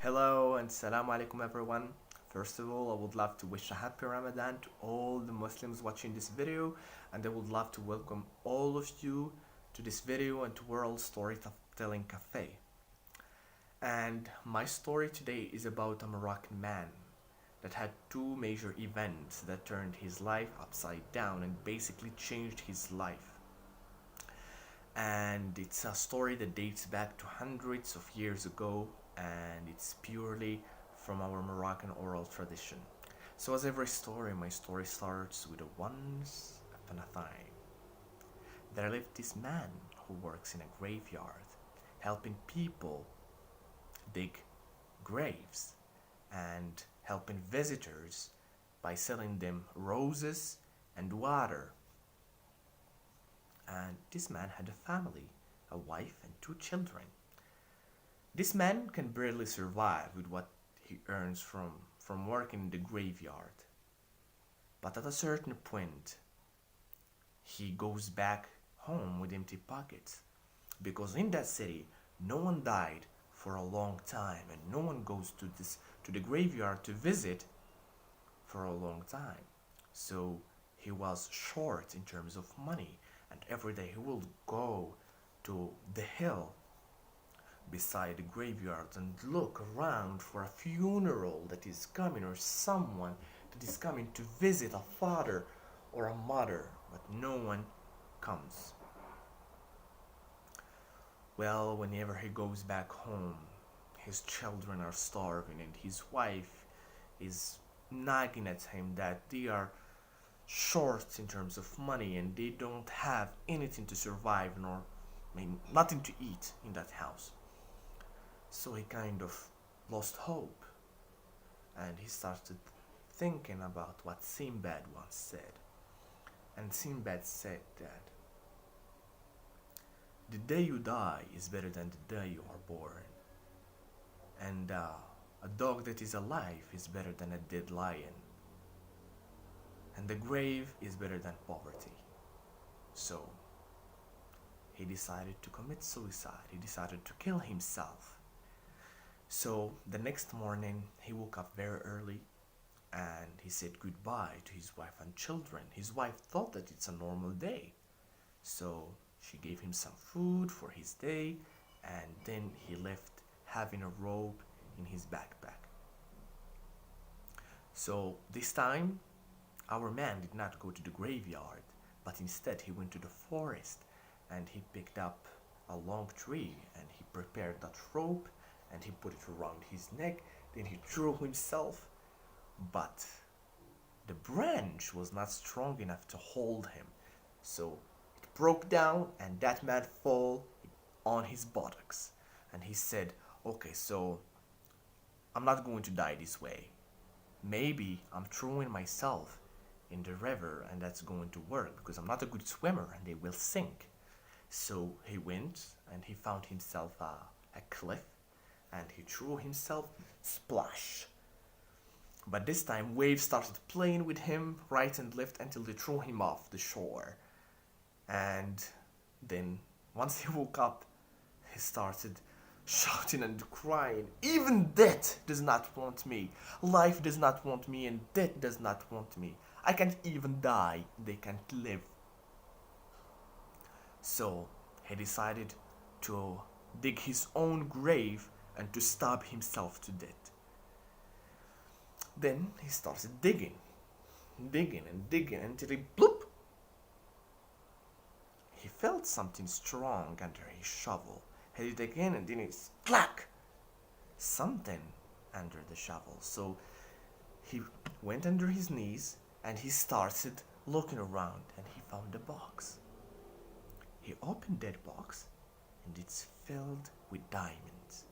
Hello and Assalamu alaikum everyone. First of all, I would love to wish a happy Ramadan to all the Muslims watching this video, and I would love to welcome all of you to this video and to World Storytelling Cafe. And my story today is about a Moroccan man that had two major events that turned his life upside down and basically changed his life. And it's a story that dates back to hundreds of years ago, and it's purely from our Moroccan oral tradition. So, as every story, my story starts with a once upon a time. There lived this man who works in a graveyard, helping people dig graves and helping visitors by selling them roses and water. And this man had a family, a wife and two children. This man can barely survive with what he earns from working in the graveyard. But at a certain point, he goes back home with empty pockets because in that city, no one died for a long time and no one goes to the graveyard to visit for a long time. So he was short in terms of money, and every day he will go to the hill beside the graveyard and look around for a funeral that is coming or someone that is coming to visit a father or a mother, but no one comes. Well, whenever he goes back home, his children are starving and his wife is nagging at him that they are short in terms of money and they don't have anything to survive, nor nothing to eat in that house. So he kind of lost hope and he started thinking about what Sinbad once said. And Sinbad said that the day you die is better than the day you are born, and a dog that is alive is better than a dead lion, and the grave is better than poverty. So he decided to commit suicide. He decided to kill himself. So the next morning he woke up very early and he said goodbye to his wife and children. His wife thought that it's a normal day, so she gave him some food for his day, and then he left having a rope in his backpack. So this time our man did not go to the graveyard, but instead he went to the forest and he picked up a long tree and he prepared that rope and he put it around his neck. Then he threw himself, but the branch was not strong enough to hold him. So it broke down and that man fell on his buttocks. And he said, okay, so I'm not going to die this way. Maybe I'm throwing myself in the river and that's going to work because I'm not a good swimmer and they will sink. So he went and he found himself a cliff and he threw himself, splash. But this time waves started playing with him right and left until they threw him off the shore. And then once he woke up, he started shouting and crying, even death does not want me. Life does not want me and death does not want me. I can't even die, they can't live. So he decided to dig his own grave and to stab himself to death. Then he started digging and digging until he bloop. He felt something strong under his shovel. He did it again and then it's clack. Something under the shovel. So he went under his knees and he started looking around and he found a box. He opened that box and it's filled with diamonds.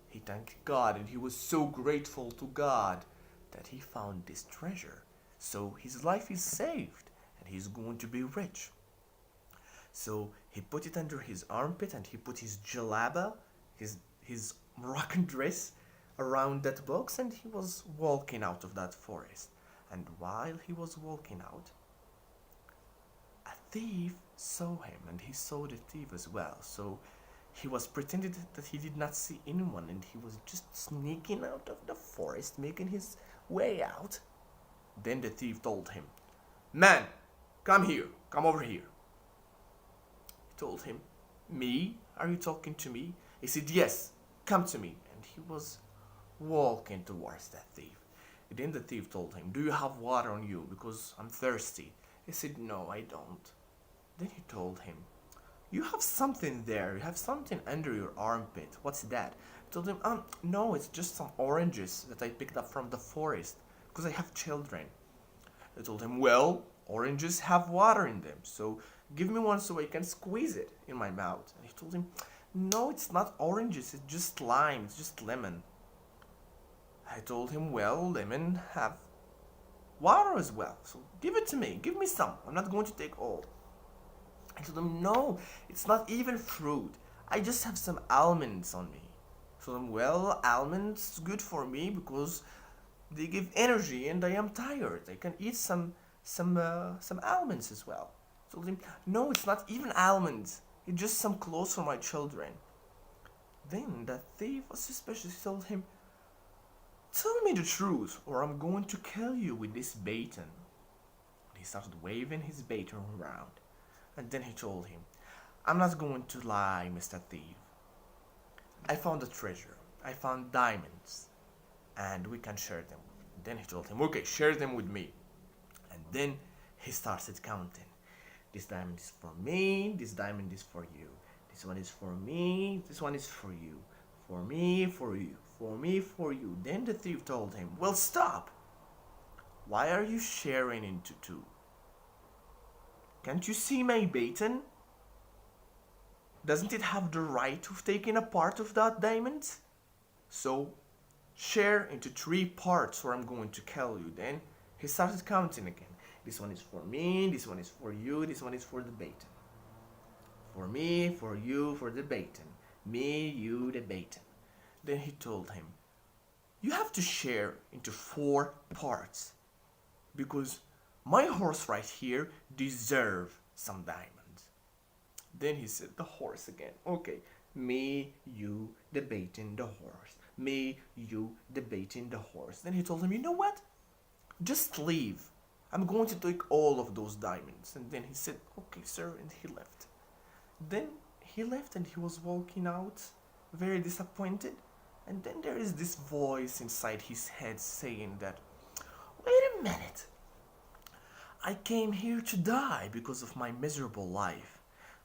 He thanked God and he was so grateful to God that he found this treasure. So his life is saved and he's going to be rich. So he put it under his armpit and he put his jalaba, his Moroccan dress, around that box and he was walking out of that forest. And while he was walking out, a thief saw him and he saw the thief as well. So He was pretending that he did not see anyone and he was just sneaking out of the forest, making his way out. Then the thief told him, "Man, come here, come over here." He told him, "Me? Are you talking to me?" He said, "Yes, come to me." And he was walking towards that thief. Then the thief told him, "Do you have water on you? Because I'm thirsty." He said, "No, I don't." Then he told him, "You have something there. You have something under your armpit. What's that?" I told him, No, it's just some oranges that I picked up from the forest because I have children." I told him, "Well, oranges have water in them, so give me one so I can squeeze it in my mouth." And he told him, "No, it's not oranges. It's just lime. It's just lemon." I told him, "Well, lemon have water as well, so give it to me. Give me some. I'm not going to take all." I told him, "No, it's not even fruit. I just have some almonds on me." I told him, "Well, almonds good for me because they give energy and I am tired. I can eat some almonds as well." I told him, "No, it's not even almonds. It's just some clothes for my children." Then the thief was suspicious. He told him, "Tell me the truth or I'm going to kill you with this baton." And he started waving his baton around. And then he told him, "I'm not going to lie, Mr. Thief. I found a treasure. I found diamonds. And we can share them." Then he told him, "Okay, share them with me." And then he started counting. "This diamond is for me. This diamond is for you. This one is for me. This one is for you. For me, for you. For me, for you." Then the thief told him, "Well, stop. Why are you sharing into two? Can't you see my baton? Doesn't it have the right of taking a part of that diamond? So share into three parts or I'm going to kill you." Then he started counting again. "This one is for me, this one is for you, this one is for the baton. For me, for you, for the baton. Me, you, the baton." Then he told him, "You have to share into four parts because my horse right here deserves some diamonds." Then he said the horse again. "Okay, me, you, the baton, the horse. Me, you, the baton, the horse." Then he told him, "You know what? Just leave. I'm going to take all of those diamonds." And then he said, "Okay, sir," and he left. Then he left and he was walking out very disappointed. And then there is this voice inside his head saying that, "Wait a minute. I came here to die because of my miserable life.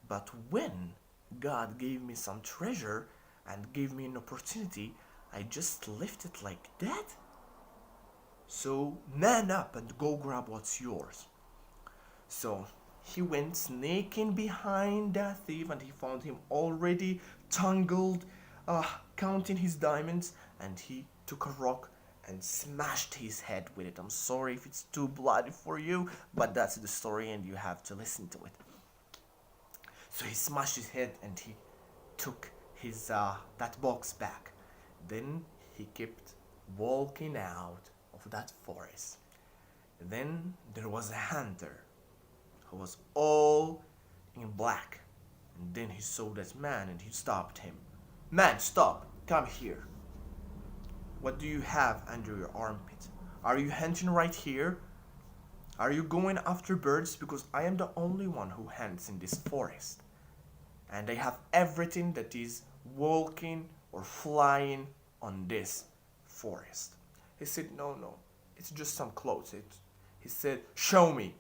But when God gave me some treasure and gave me an opportunity, I just left it like that. So man up and go grab what's yours." So he went sneaking behind that thief and he found him already tangled, counting his diamonds, and he took a rock and smashed his head with it. I'm sorry if it's too bloody for you, but that's the story and you have to listen to it. So he smashed his head and he took his that box back. Then he kept walking out of that forest. Then there was a hunter who was all in black. And then he saw that man and he stopped him. "Man, stop! Come here. What do you have under your armpit? Are you hunting right here? Are you going after birds? Because I am the only one who hunts in this forest. And I have everything that is walking or flying on this forest." He said, No, it's just some clothes." He said, "Show me."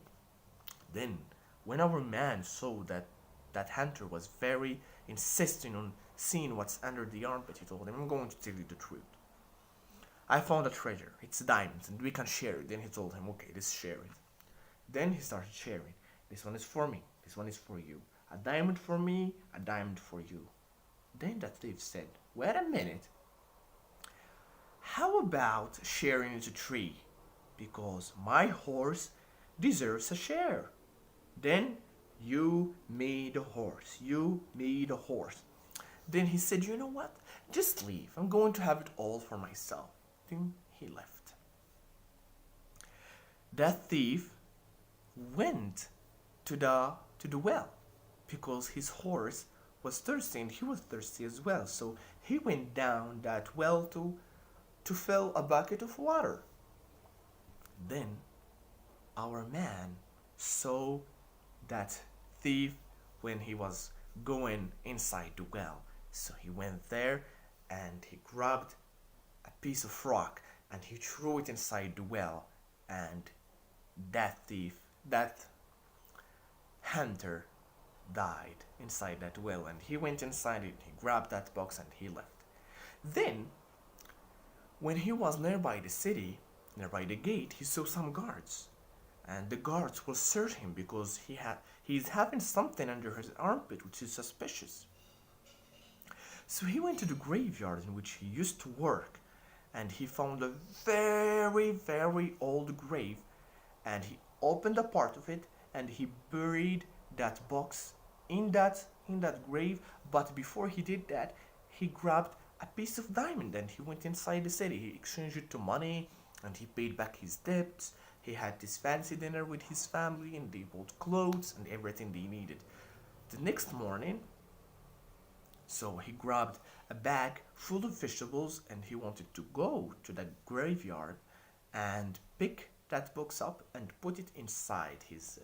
Then, when our man saw that that hunter was very insisting on seeing what's under the armpit, he told him, "I'm going to tell you the truth. I found a treasure. It's diamonds and we can share it." Then he told him, "Okay, let's share it." Then he started sharing. "This one is for me. This one is for you. A diamond for me, a diamond for you." Then that thief said, "Wait a minute. How about sharing into three? Because my horse deserves a share. Then you, me, the horse. You, me, the horse." Then he said, "You know what? Just leave. I'm going to have it all for myself." Then he left. That thief went to the well because his horse was thirsty and he was thirsty as well. So he went down that well to fill a bucket of water. Then our man saw that thief when he was going inside the well. So he went there and he grabbed a piece of rock and he threw it inside the well. And that thief, that hunter, died inside that well. And he went inside it, he grabbed that box and he left. Then, when he was nearby the city, nearby the gate, he saw some guards. And the guards will search him because he's having something under his armpit which is suspicious. So he went to the graveyard in which he used to work and he found a very, very old grave and he opened a part of it and he buried that box in that grave. But before he did that, he grabbed a piece of diamond and he went inside the city. He exchanged it to money and he paid back his debts. He had this fancy dinner with his family and they bought clothes and everything they needed. The next morning, so he grabbed a bag full of vegetables and he wanted to go to that graveyard and pick that box up and put it inside his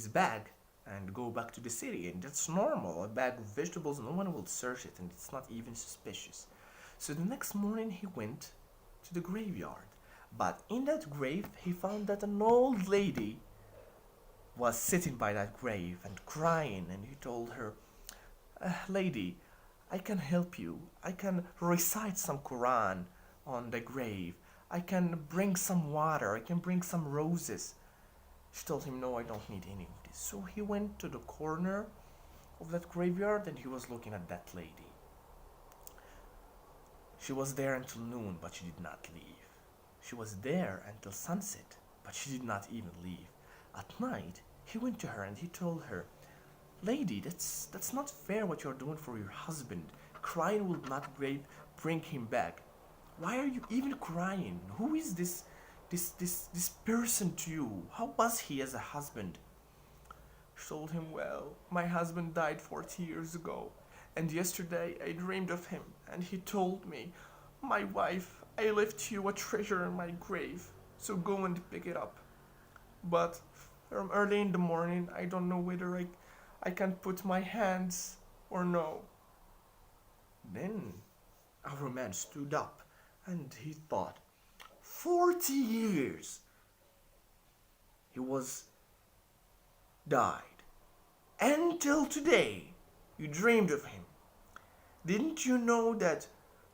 bag and go back to the city. And that's normal. A bag of vegetables, no one will search it and it's not even suspicious. So the next morning he went to the graveyard. But in that grave he found that an old lady was sitting by that grave and crying, and he told her, lady, I can help you. I can recite some Quran on the grave. I can bring some water. I can bring some roses. She told him, no, I don't need any of this. So he went to the corner of that graveyard and he was looking at that lady. She was there until noon, but she did not leave. She was there until sunset, but she did not even leave. At night, he went to her and he told her, lady, that's not fair what you're doing for your husband. Crying will not bring him back. Why are you even crying? Who is this person to you? How was he as a husband? She told him, well, my husband died 40 years ago, and yesterday I dreamed of him, and he told me, my wife, I left you a treasure in my grave, so go and pick it up. But from early in the morning, I don't know whether I can put my hands or no. Then our man stood up and he thought, 40 years he was died. Until today you dreamed of him. Didn't you know that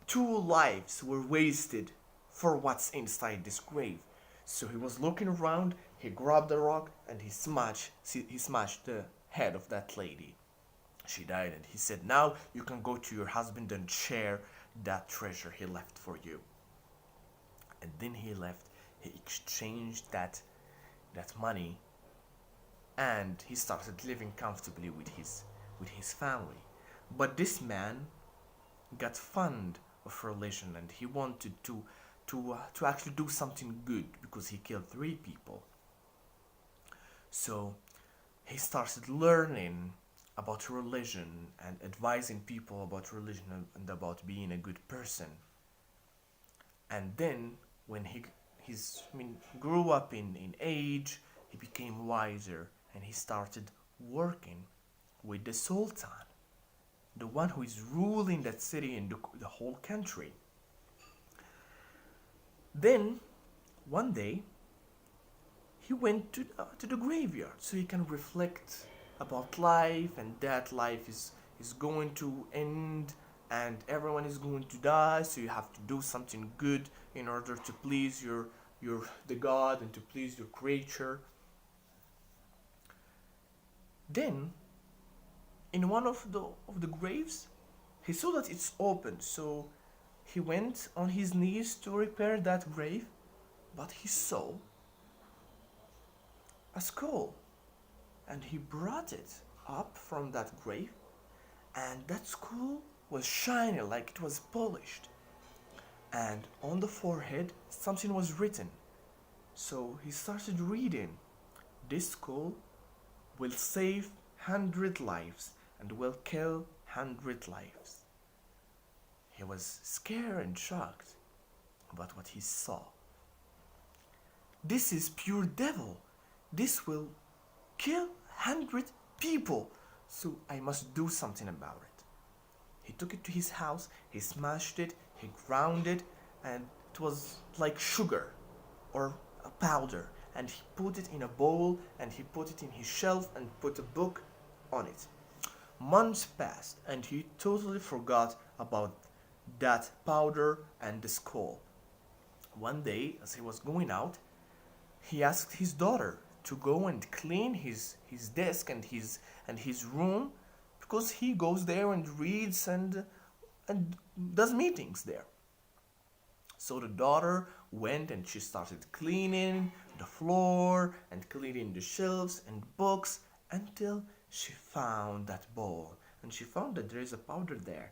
2 lives were wasted for what's inside this grave? So he was looking around, he grabbed a rock and he smashed the head of that lady. She died and he said, now you can go to your husband and share that treasure he left for you. And then he left, he exchanged that money and he started living comfortably with his family. But this man got fond of religion and he wanted to actually do something good because he killed 3 people. So he started learning about religion and advising people about religion and about being a good person. And then when he grew up in age, he became wiser and he started working with the Sultan, the one who is ruling that city and the whole country. Then one day he went to the graveyard so he can reflect about life, and that life is going to end and everyone is going to die, so you have to do something good in order to please the God and to please your creature. Then in one of the graves he saw that it's open, so he went on his knees to repair that grave, but he saw a skull and he brought it up from that grave, and that skull was shiny like it was polished, and on the forehead something was written. So he started reading, this skull will save 100 lives and will kill 100 lives. He was scared and shocked about what he saw. This is pure devil. This will kill 100 people. So I must do something about it. He took it to his house, he smashed it, he ground it, and it was like sugar or a powder. And he put it in a bowl and he put it in his shelf and put a book on it. Months passed and he totally forgot about that powder and the skull. One day, as he was going out, he asked his daughter to go and clean his desk and his room, because he goes there and reads and does meetings there. So the daughter went and she started cleaning the floor and cleaning the shelves and books until she found that bowl, and she found that there is a powder there.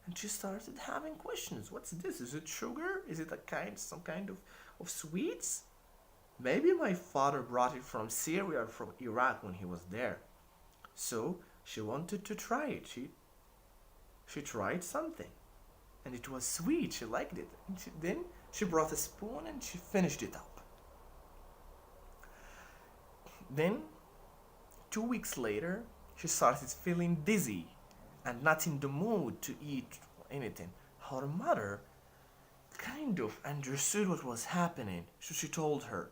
And she started having questions. What's this? Is it sugar? Is it some kind of sweets? Maybe my father brought it from Syria or from Iraq when he was there. So she wanted to try it. She tried something. And it was sweet. She liked it. And then she brought a spoon and she finished it up. Then, 2 weeks later, she started feeling dizzy and not in the mood to eat anything. Her mother kind of understood what was happening, so she told her,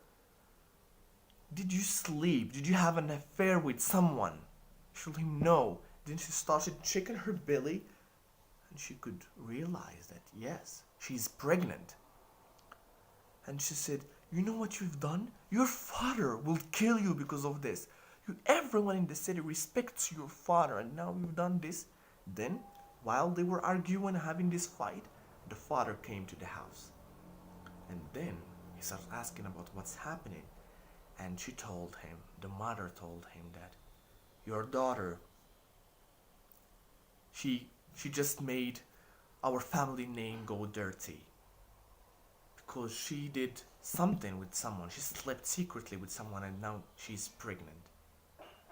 "Did you sleep? Did you have an affair with someone?" She told him no. Then she started checking her belly, and she could realize that yes, she's pregnant. And she said, "You know what you've done? Your father will kill you because of this. Everyone in the city respects your father, and now you've done this." Then, while they were arguing and having this fight, the father came to the house. And then he started asking about what's happening. And she told him, the mother told him that your daughter, she just made our family name go dirty. Because she did something with someone. She slept secretly with someone and now she's pregnant.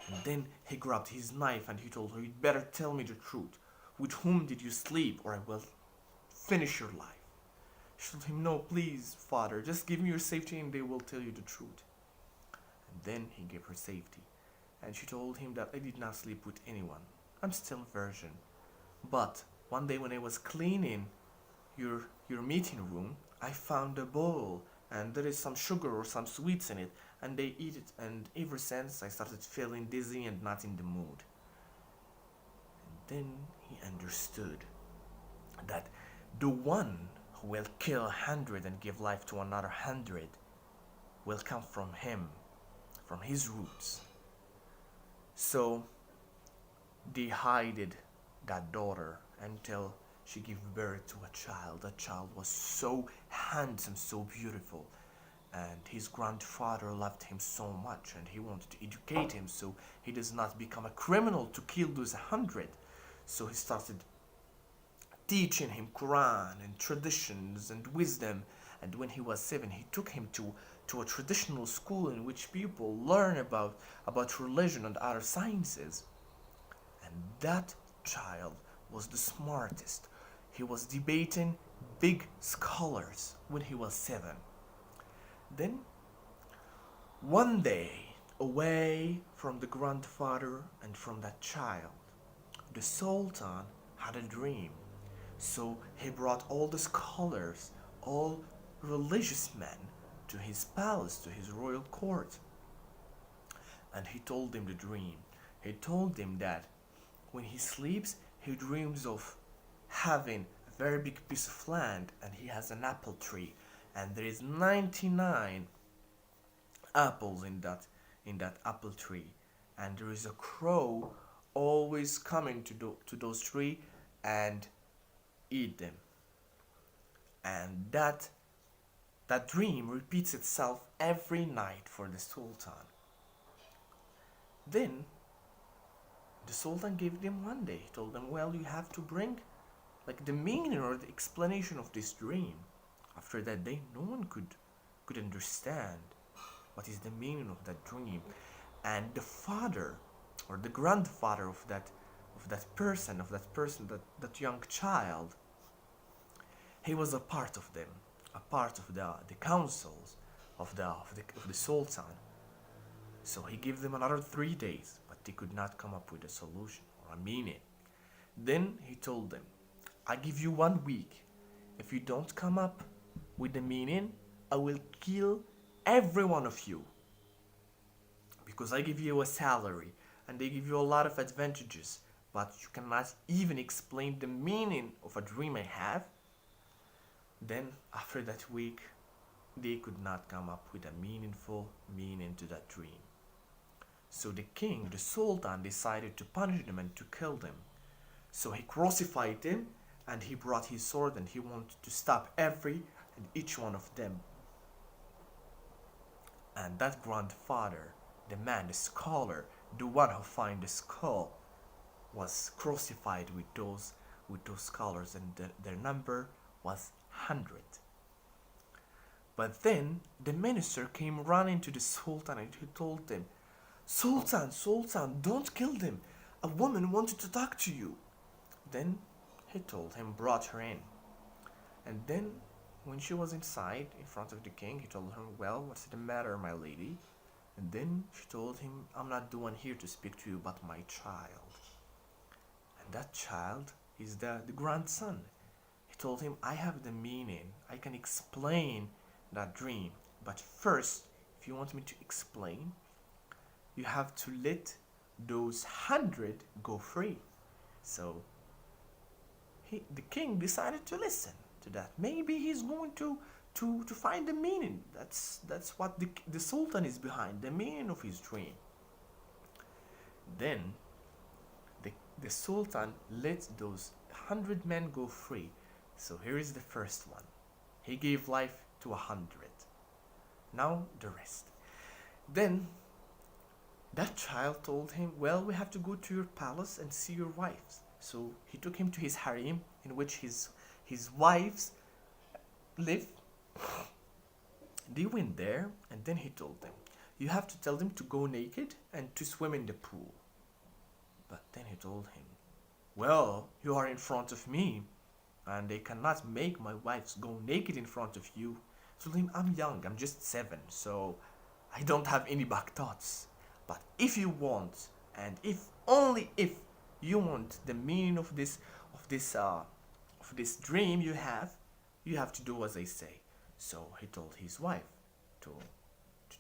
And then he grabbed his knife and he told her, "You'd better tell me the truth. With whom did you sleep or I will finish your life?" She told him, "No, please, father, just give me your safety and they will tell you the truth." And then he gave her safety. And she told him that, "I did not sleep with anyone. I'm still a virgin. But one day when I was cleaning your meeting room, I found a bowl and there is some sugar or some sweets in it, and they eat it, and ever since I started feeling dizzy and not in the mood." And then he understood that the one who will kill 100 and give life to another 100 will come from him, from his roots. So they hid that daughter until she gave birth to a child. That child was so handsome, so beautiful. And his grandfather loved him so much and he wanted to educate him so he does not become a criminal to kill those 100. So he started teaching him Quran and traditions and wisdom. And when he was 7, he took him to a traditional school in which people learn about religion and other sciences. And that child was the smartest. He was debating big scholars when he was 7. Then, one day, away from the grandfather and from that child, the Sultan had a dream. So he brought all the scholars, all religious men, to his palace, to his royal court. And he told them the dream. He told them that when he sleeps, he dreams of having a very big piece of land and he has an apple tree. And there is 99 apples in that apple tree, and there is a crow always coming to those trees and eat them. And that dream repeats itself every night for the Sultan. Then the Sultan gave them one day. He told them, "Well, you have to bring like the meaning or the explanation of this dream." After that day, no one could understand what is the meaning of that dream. And the father or the grandfather of that young child, he was a part of them, a part of the councils of the sultan. So he gave them another 3 days, but they could not come up with a solution or a meaning. Then he told them, I give you 1 week. If you don't come up with the meaning, I will kill every one of you. Because I give you a salary and they give you a lot of advantages, but you cannot even explain the meaning of a dream I have. Then, after that week, they could not come up with a meaningful meaning to that dream. So the king, the sultan, decided to punish them and to kill them. So he crucified them and he brought his sword and he wanted to stop every and each one of them. And that grandfather, the man, the scholar, the one who found the skull, was crucified with those scholars, and their number was 100. But then the minister came running to the sultan and he told them, Sultan, Sultan, don't kill them. A woman wanted to talk to you. Then he told him, brought her in. And then when she was inside in front of the king, he told her, well, what's the matter, my lady? And then she told him, I'm not the one here to speak to you, but my child. And that child is the grandson. He told him, I have the meaning. I can explain that dream. But first, if you want me to explain, you have to let those 100 go free. So the king decided to listen to that. Maybe he's going to find the meaning. That's what the sultan is behind, the meaning of his dream. Then the sultan let those 100 men go free. So here is the first one. He gave life to 100. Now the rest. Then that child told him, well, we have to go to your palace and see your wives. So he took him to his harem, in which his wives live. They went there, and then he told them, you have to tell them to go naked and to swim in the pool. But then he told him, well, you are in front of me, and they cannot make my wives go naked in front of you. I told him, I'm young, I'm just 7, so I don't have any back thoughts. But if you want, and if only if you want the meaning of this dream you have to do as I say. So he told his wife to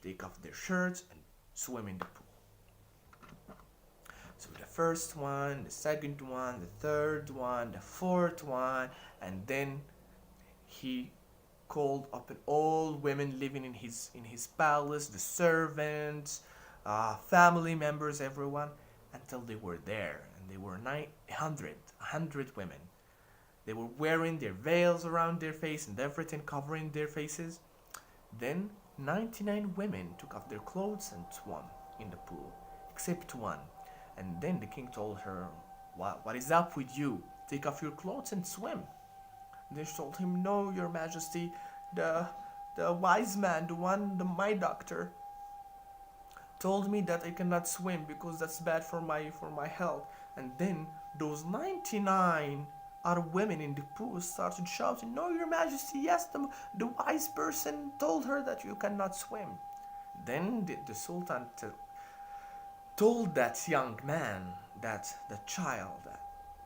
take off their shirts and swim in the pool. So the first one, the second one, the third one, the fourth one, and then he called up all women living in his palace, the servants, family members, everyone, until they were there, and they were 100 women. They were wearing their veils around their face and everything covering their faces. Then 99 women took off their clothes and swam in the pool, except one. And then the king told her, what is up with you? Take off your clothes and swim. And then she told him, no, your majesty, the wise man, my doctor, told me that I cannot swim because that's bad for my health. And then those 99 other women in the pool started shouting, no, your majesty, yes, the wise person told her that you cannot swim. Then the sultan told that young man, that the child, that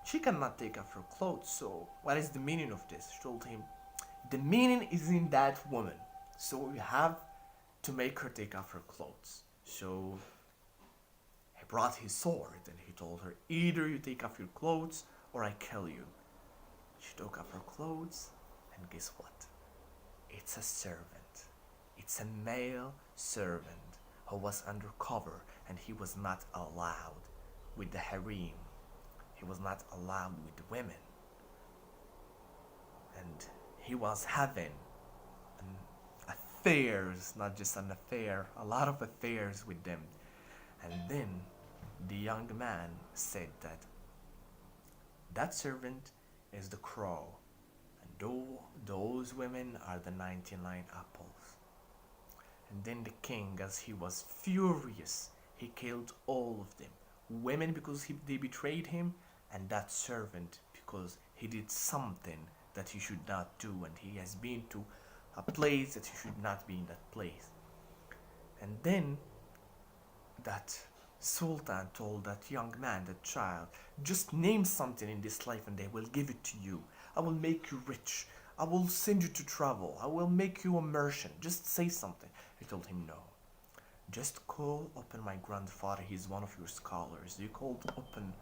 she cannot take off her clothes. So what is the meaning of this? She told him, the meaning is in that woman, so we have to make her take off her clothes. So he brought his sword and he told her, either you take off your clothes or I kill you. She took off her clothes, and guess what? It's a servant. It's a male servant who was undercover, and he was not allowed with the harem. He was not allowed with the women. And he was having affairs, not just an affair, a lot of affairs with them. And then the young man said that servant is the crow, and those women are the 99 apples. And then the king, as he was furious, he killed all of them. Women because they betrayed him, and that servant, because he did something that he should not do, and he has been to a place that he should not be in that place. And then that sultan told that young man, that child, just name something in this life and they will give it to you. I will make you rich. I will send you to travel. I will make you a merchant. Just say something. He told him no. Just call upon my grandfather. He's one of your scholars. You called upon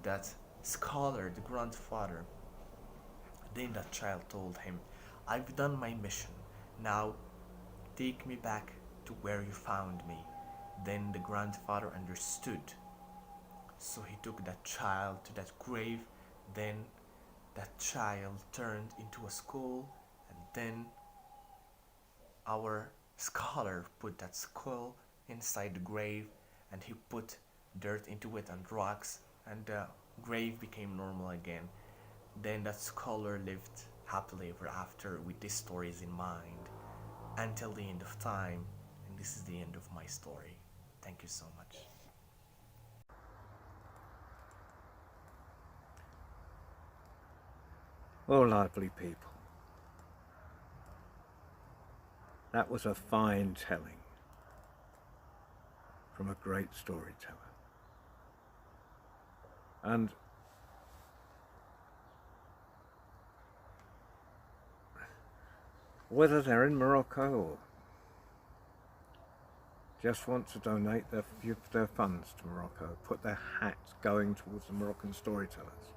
that scholar, the grandfather. Then that child told him, I've done my mission. Now take me back to where you found me. Then the grandfather understood. So he took that child to that grave. Then that child turned into a skull. And then our scholar put that skull inside the grave, and he put dirt into it and rocks, and the grave became normal again. Then that scholar lived happily ever after with these stories in mind until the end of time. And this is the end of my story. Thank you so much. Oh, lively people. That was a fine telling from a great storyteller. And whether they're in Morocco or just want to donate their funds to Morocco, put their hats going towards the Moroccan storytellers,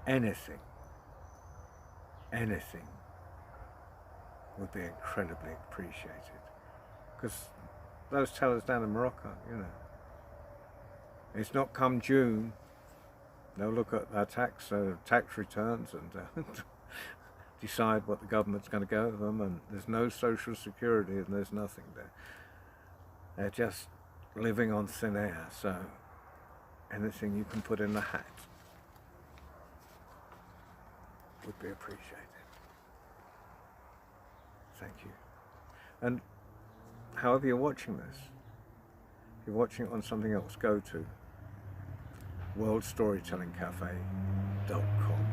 anything would be incredibly appreciated. Because those tellers down in Morocco, it's not come June, they'll look at their tax returns and decide what the government's going to go to them, and there's no social security and there's nothing there. They're just living on thin air, so anything you can put in the hat would be appreciated. Thank you. And however you're watching this, if you're watching it on something else, go to worldstorytellingcafe.com.